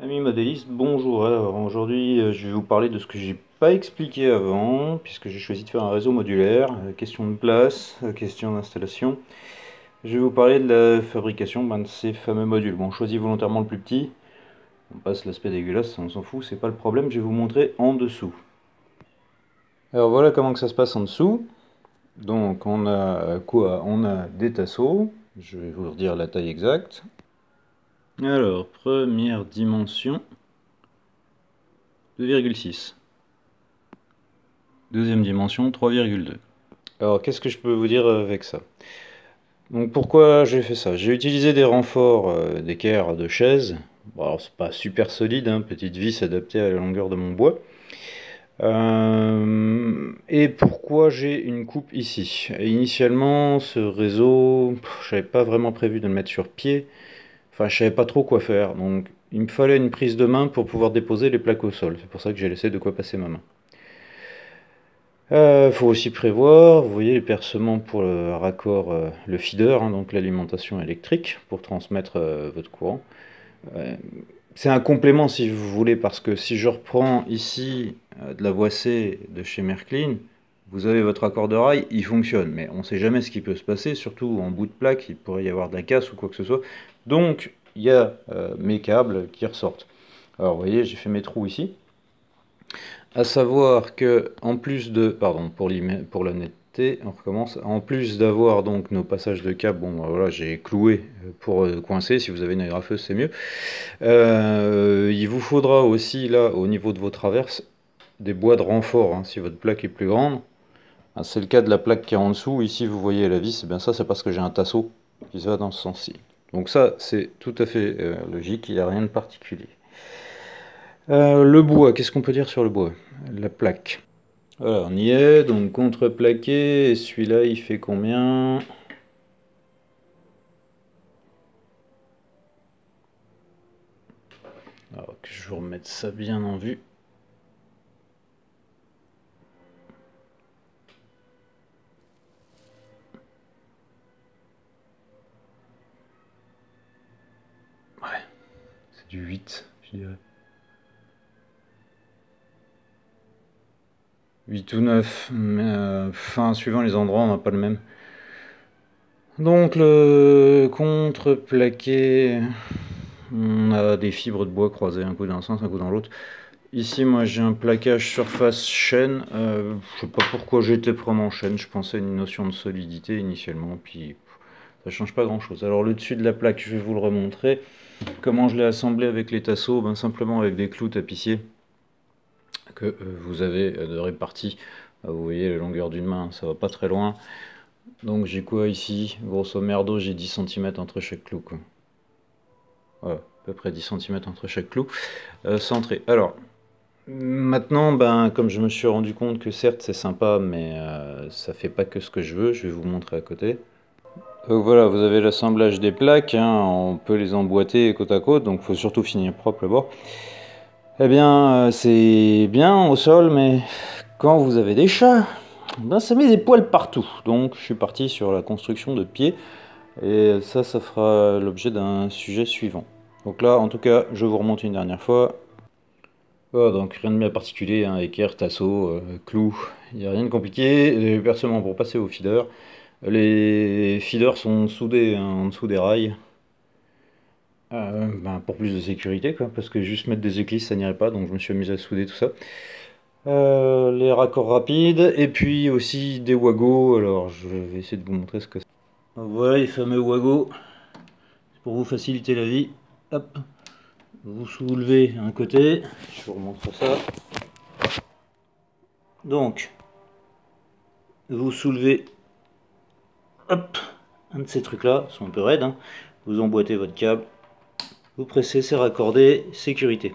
Amis modélistes, bonjour. Alors aujourd'hui, je vais vous parler de ce que j'ai pas expliqué avant, puisque j'ai choisi de faire un réseau modulaire. Question de place, question d'installation. Je vais vous parler de la fabrication de ces fameux modules. Bon, je choisis volontairement le plus petit. On passe l'aspect dégueulasse, on s'en fout, c'est pas le problème. Je vais vous montrer en dessous. Alors voilà comment que ça se passe en dessous. Donc on a quoi? On a des tasseaux. Je vais vous redire la taille exacte. Alors, première dimension, 2,6. Deuxième dimension, 3,2. Alors, qu'est-ce que je peux vous dire avec ça? Donc, pourquoi j'ai fait ça? J'ai utilisé des renforts d'équerre de chaise. Bon, alors, c'est pas super solide, hein, petite vis adaptée à la longueur de mon bois. Et pourquoi j'ai une coupe ici? Initialement, ce réseau, je n'avais pas vraiment prévu de le mettre sur pied. Enfin, je savais pas trop quoi faire. Donc, il me fallait une prise de main pour pouvoir déposer les plaques au sol. C'est pour ça que j'ai laissé de quoi passer ma main. Faut aussi prévoir, vous voyez, les percements pour le raccord, le feeder, hein, donc l'alimentation électrique pour transmettre votre courant. Euh, c'est un complément si vous voulez, parce que si je reprends ici de la voie C de chez Märklin, vous avez votre raccord de rail, il fonctionne, mais on ne sait jamais ce qui peut se passer, surtout en bout de plaque, il pourrait y avoir de la casse ou quoi que ce soit. Donc, il y a mes câbles qui ressortent. Alors, vous voyez, j'ai fait mes trous ici. À savoir que, en plus de, pardon, pour l'honnêteté, on recommence. En plus d'avoir donc nos passages de câbles, bon, voilà, j'ai cloué pour coincer. Si vous avez une agrafeuse, c'est mieux. Il vous faudra aussi là, au niveau de vos traverses, des bois de renfort, hein, si votre plaque est plus grande. C'est le cas de la plaque qui est en dessous. Ici, vous voyez la vis. Eh bien ça, c'est parce que j'ai un tasseau qui va dans ce sens-ci. Donc ça, c'est tout à fait logique. Il n'y a rien de particulier. Le bois, qu'est-ce qu'on peut dire sur le bois? La plaque. Voilà, on y est, donc contreplaqué, et celui-là il fait combien? Alors que je vous remette ça bien en vue. Ouais, c'est du 8, je dirais. 8 ou 9, mais enfin, suivant les endroits, on n'a pas le même. Donc le contreplaqué, on a des fibres de bois croisées, un coup dans un sens, un coup dans l'autre. Ici, moi, j'ai un plaquage surface chaîne. Je sais pas pourquoi j'étais vraiment chaîne. Je pensais à une notion de solidité initialement, puis ça change pas grand-chose. Alors le dessus de la plaque, je vais vous le remontrer. Comment je l'ai assemblé avec les tasseaux? Ben, simplement avec des clous tapissiers que vous avez de répartis. Vous voyez la longueur d'une main, ça va pas très loin. Donc j'ai quoi ici? Grosso merdo, j'ai 10 cm entre chaque clou, quoi. Voilà, à peu près 10 cm entre chaque clou. Centré. Alors, maintenant, ben, comme je me suis rendu compte que certes c'est sympa, mais ça fait pas que ce que je veux, je vais vous montrer à côté. Donc voilà, vous avez l'assemblage des plaques, hein, on peut les emboîter côte à côte, donc il faut surtout finir propre d'abord. Eh bien, c'est bien au sol, mais quand vous avez des chats, ben, ça met des poils partout. Donc je suis parti sur la construction de pieds, et ça fera l'objet d'un sujet suivant. Donc là, en tout cas, je vous remonte une dernière fois. Oh, donc rien de bien particulier, hein, équerre, tasseau, clou, il n'y a rien de compliqué. Les percements pour passer au feeder. Les feeders sont soudés, hein, en dessous des rails. Ben, pour plus de sécurité, quoi, parce que juste mettre des éclisses ça n'irait pas, donc je me suis amusé à souder tout ça. Les raccords rapides, et puis aussi des wagos. Alors je vais essayer de vous montrer ce que c'est. Voilà les fameux wagos, pour vous faciliter la vie. Hop, vous soulevez un côté, je vous remontre ça. Donc, vous soulevez, hop, un de ces trucs là, sont un peu raides, hein. Vous emboîtez votre câble, vous pressez, c'est raccordé, sécurité.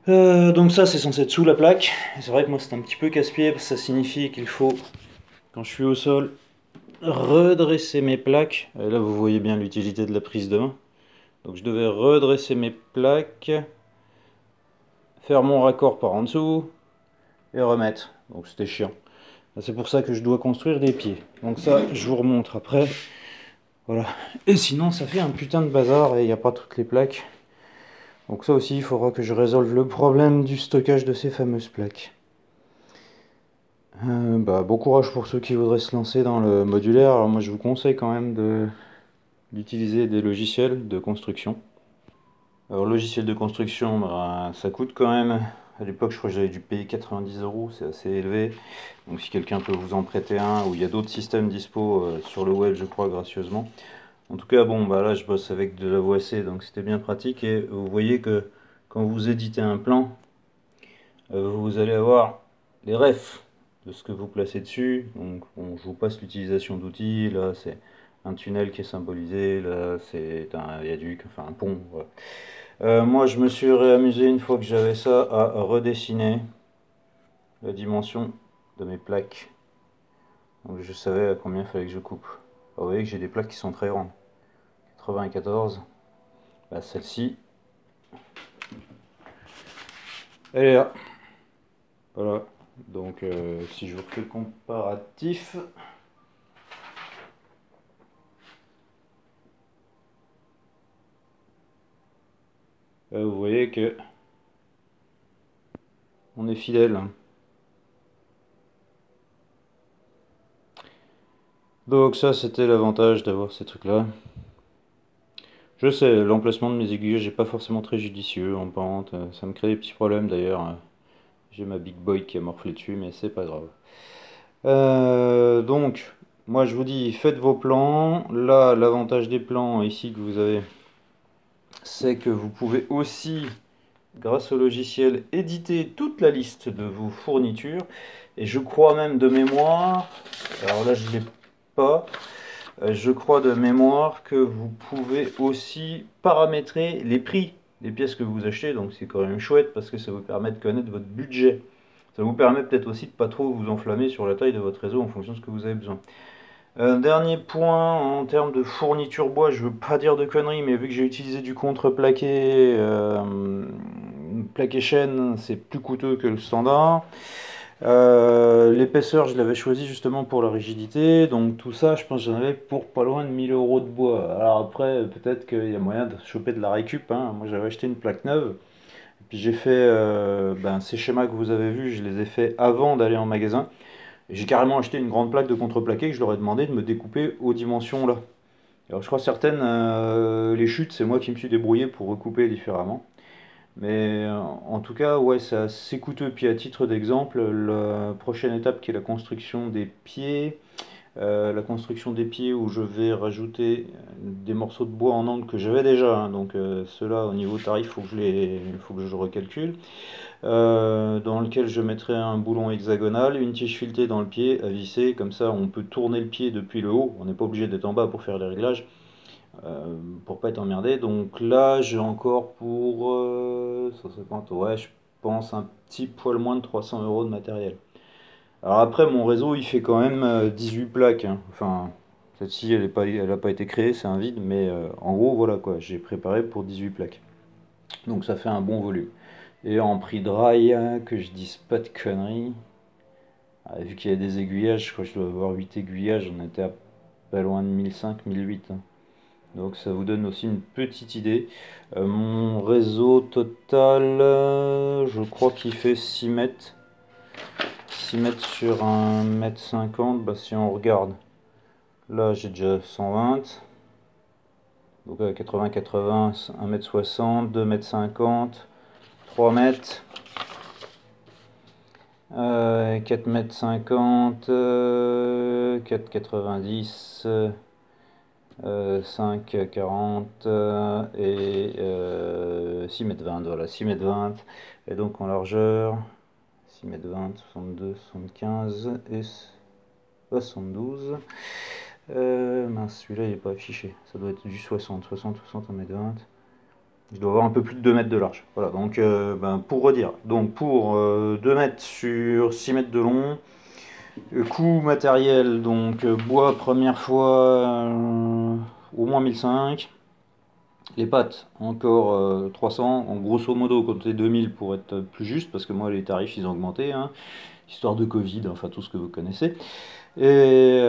Donc ça c'est censé être sous la plaque. C'est vrai que moi c'est un petit peu casse-pied parce que ça signifie qu'il faut, quand je suis au sol, redresser mes plaques. Et là vous voyez bien l'utilité de la prise de main. Donc je devais redresser mes plaques, faire mon raccord par en dessous et remettre. Donc c'était chiant. C'est pour ça que je dois construire des pieds. Donc ça je vous remontre après. Voilà. Et sinon ça fait un putain de bazar et il n'y a pas toutes les plaques. Donc ça aussi, il faudra que je résolve le problème du stockage de ces fameuses plaques. Bon courage pour ceux qui voudraient se lancer dans le modulaire. Alors moi je vous conseille quand même d'utiliser des logiciels de construction. Alors logiciel de construction, ça coûte quand même. À l'époque je crois que j'avais dû payer 90 €, c'est assez élevé. Donc si quelqu'un peut vous en prêter un, ou il y a d'autres systèmes dispo sur le web je crois gracieusement. En tout cas bon là je bosse avec de la VOC donc c'était bien pratique et vous voyez que quand vous éditez un plan, vous allez avoir les refs de ce que vous placez dessus. Donc bon, je vous passe l'utilisation d'outils. Là c'est un tunnel qui est symbolisé, là c'est un viaduc, enfin un pont. Voilà. Moi je me suis réamusé une fois que j'avais ça à redessiner la dimension de mes plaques. Donc je savais à combien il fallait que je coupe. Alors, vous voyez que j'ai des plaques qui sont très grandes. 94. Bah, celle-ci, elle est là. Voilà. Donc si je vous refais le comparatif, vous voyez que on est fidèle. Donc ça c'était l'avantage d'avoir ces trucs là. Je sais, l'emplacement de mes aiguilles n'est pas forcément très judicieux en pente, ça me crée des petits problèmes d'ailleurs. J'ai ma Big Boy qui a morflé dessus mais c'est pas grave. Donc moi je vous dis faites vos plans. Là l'avantage des plans ici que vous avez, c'est que vous pouvez aussi, grâce au logiciel, éditer toute la liste de vos fournitures. Et je crois même de mémoire, alors là je ne l'ai pas, je crois de mémoire que vous pouvez aussi paramétrer les prix des pièces que vous achetez. Donc c'est quand même chouette parce que ça vous permet de connaître votre budget. Ça vous permet peut-être aussi de ne pas trop vous enflammer sur la taille de votre réseau en fonction de ce que vous avez besoin. Dernier point en termes de fourniture bois, je veux pas dire de conneries, mais vu que j'ai utilisé du contreplaqué, plaqué chêne, c'est plus coûteux que le standard. L'épaisseur, je l'avais choisi justement pour la rigidité, donc tout ça, je pense que j'en avais pour pas loin de 1000 € de bois. Alors après, peut-être qu'il y a moyen de choper de la récup, hein. Moi j'avais acheté une plaque neuve, et puis j'ai fait ces schémas que vous avez vus, je les ai fait avant d'aller en magasin. J'ai carrément acheté une grande plaque de contreplaqué que je leur ai demandé de me découper aux dimensions là. Alors je crois certaines, les chutes, c'est moi qui me suis débrouillé pour recouper différemment. Mais en tout cas, ouais, c'est assez coûteux. Puis à titre d'exemple, la prochaine étape qui est la construction des pieds. La construction des pieds où je vais rajouter des morceaux de bois en angle que j'avais déjà, hein. Donc ceux-là au niveau tarif, faut que je recalcule. Dans lequel je mettrai un boulon hexagonal, une tige filetée dans le pied à visser, comme ça on peut tourner le pied depuis le haut, on n'est pas obligé d'être en bas pour faire les réglages, pour pas être emmerdé. Donc là j'ai encore pour 150, ouais je pense un petit poil moins de 300 € de matériel. Alors après mon réseau il fait quand même 18 plaques, hein. Enfin celle-ci elle a pas été créée, c'est un vide, mais en gros voilà quoi, j'ai préparé pour 18 plaques. Donc ça fait un bon volume. Et en prix de rail, que je dise pas de conneries, vu qu'il y a des aiguillages, je crois que je dois avoir 8 aiguillages, on était à pas loin de 1005, 1008, hein. Donc ça vous donne aussi une petite idée. Mon réseau total, je crois qu'il fait 6 mètres. 6 mètres sur 1,50 m, bah, si on regarde, là j'ai déjà 120. Donc 80, 1,60 m, 2,50 m, 3 mètres. 4,50 m, 4,90 m, 5,40 et 6,20 m. Voilà, 6,20 m. Et donc en largeur, 6,20 m, 62, 75 et 72. Mince, celui-là il n'est pas affiché. Ça doit être du 60, 1,20 m. Je dois avoir un peu plus de 2 mètres de large. Voilà, donc pour redire, donc pour 2 mètres sur 6 mètres de long, coût matériel, donc bois première fois au moins 1005, les pattes encore 300, en grosso modo comptez 2000 pour être plus juste, parce que moi les tarifs ils ont augmenté, hein, histoire de Covid, enfin tout ce que vous connaissez. Et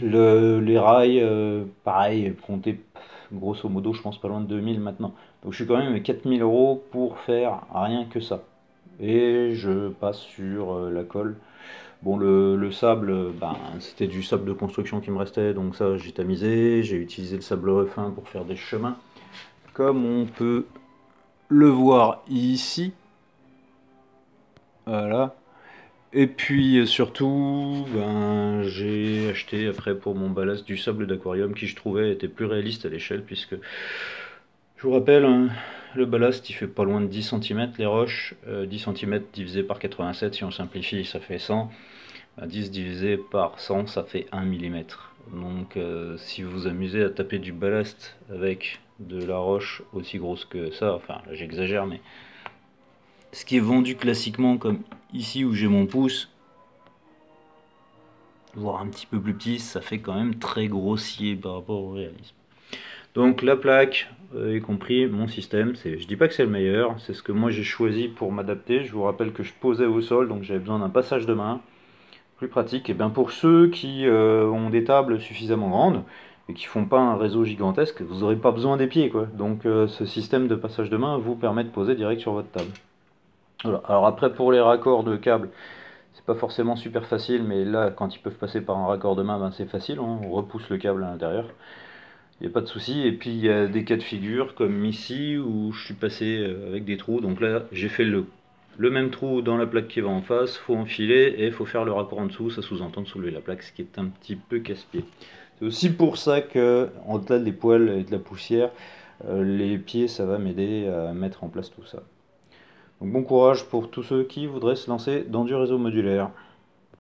les rails, pareil, comptez grosso modo je pense pas loin de 2000 maintenant. Donc je suis quand même à 4000 € pour faire rien que ça. Et je passe sur la colle. Bon, le sable, ben, c'était du sable de construction qui me restait, donc ça j'ai tamisé. J'ai utilisé le sable refin pour faire des chemins, comme on peut le voir ici. Voilà. Et puis surtout, ben, j'ai acheté après pour mon ballast du sable d'aquarium qui je trouvais était plus réaliste à l'échelle, puisque je vous rappelle, hein, le ballast il fait pas loin de 10 cm les roches, 10 cm divisé par 87, si on simplifie ça fait 100, 10 divisé par 100 ça fait 1 mm. Donc si vous vous amusez à taper du ballast avec de la roche aussi grosse que ça, enfin là j'exagère, mais ce qui est vendu classiquement comme ici où j'ai mon pouce, voire un petit peu plus petit, ça fait quand même très grossier par rapport au réalisme. Donc la plaque, y compris mon système, je dis pas que c'est le meilleur, c'est ce que moi j'ai choisi pour m'adapter. Je vous rappelle que je posais au sol, donc j'avais besoin d'un passage de main, plus pratique. Et bien pour ceux qui ont des tables suffisamment grandes et qui font pas un réseau gigantesque, vous n'aurez pas besoin des pieds, quoi. Donc ce système de passage de main vous permet de poser direct sur votre table. Voilà. Alors après pour les raccords de câbles, c'est pas forcément super facile, mais là quand ils peuvent passer par un raccord de main, ben, c'est facile, hein. On repousse le câble à l'intérieur. Il n'y a pas de souci. Et puis il y a des cas de figure comme ici où je suis passé avec des trous. Donc là j'ai fait le même trou dans la plaque qui va en face, faut enfiler et il faut faire le raccord en dessous. Ça sous-entend de soulever la plaque, ce qui est un petit peu casse-pied. C'est aussi pour ça que en delà des poils et de la poussière, les pieds ça va m'aider à mettre en place tout ça. Donc bon courage pour tous ceux qui voudraient se lancer dans du réseau modulaire.